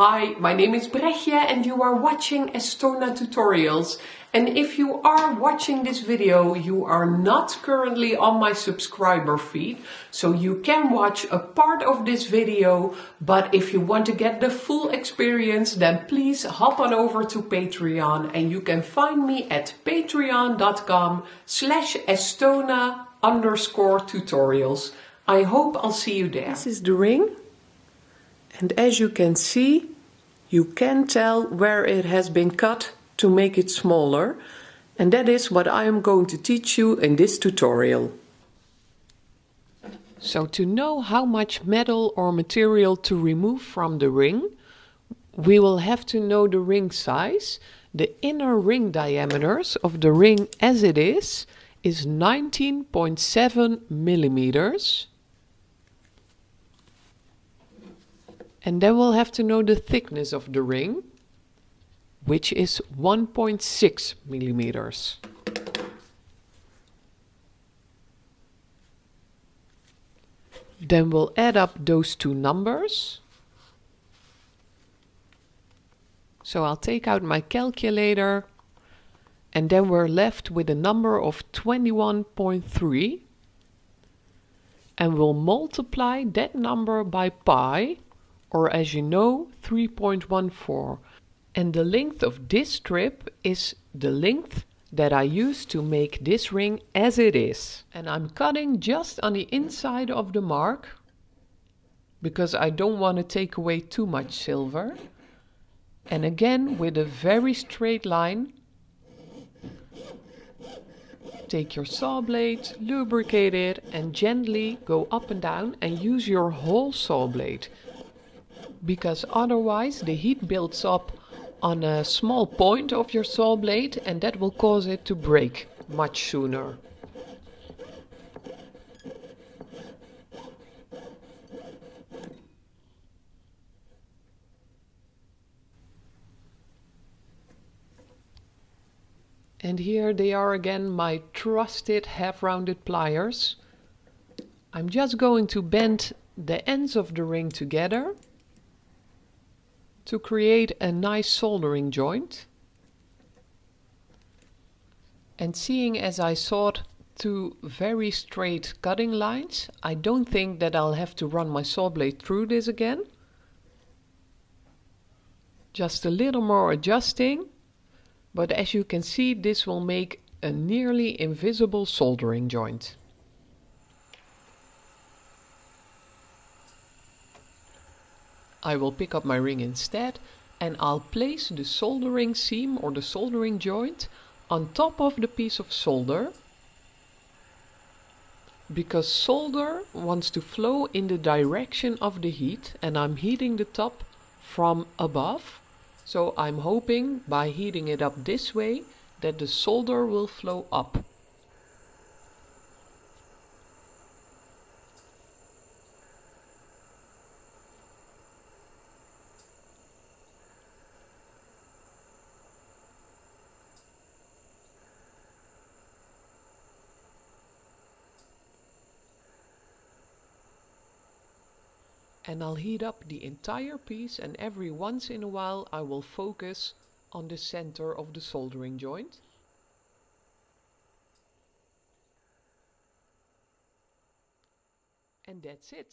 Hi, my name is BREGJE and you are watching Estona tutorials. And if you are watching this video, you are not currently on my subscriber feed, so you can watch a part of this video, but if you want to get the full experience, then please hop on over to Patreon and you can find me at patreon.com/Estona_tutorials. I hope I'll see you there. This is the ring. And as you can see, you can tell where it has been cut to make it smaller. And that is what I am going to teach you in this tutorial. So to know how much metal or material to remove from the ring, we will have to know the ring size. The inner ring diameters of the ring as it is 19.7 millimeters. And then we'll have to know the thickness of the ring, which is 1.6 millimeters. Then we'll add up those two numbers. So I'll take out my calculator and then we're left with a number of 21.3. And we'll multiply that number by pi, or as you know, 3.14. And the length of this strip is the length that I use to make this ring as it is. And I'm cutting just on the inside of the mark, because I don't want to take away too much silver. And again, with a very straight line, take your saw blade, lubricate it, and gently go up and down and use your whole saw blade. Because otherwise the heat builds up on a small point of your saw blade and that will cause it to break much sooner. And here they are again, my trusted half-rounded pliers. I'm just going to bend the ends of the ring together to create a nice soldering joint. And seeing as I sawed two very straight cutting lines, I don't think that I'll have to run my saw blade through this again. Just a little more adjusting, but as you can see, this will make a nearly invisible soldering joint. I will pick up my ring instead and I'll place the soldering seam or the soldering joint on top of the piece of solder, because solder wants to flow in the direction of the heat and I'm heating the top from above. So I'm hoping by heating it up this way that the solder will flow up. And I'll heat up the entire piece, and every once in a while I will focus on the center of the soldering joint. And that's it.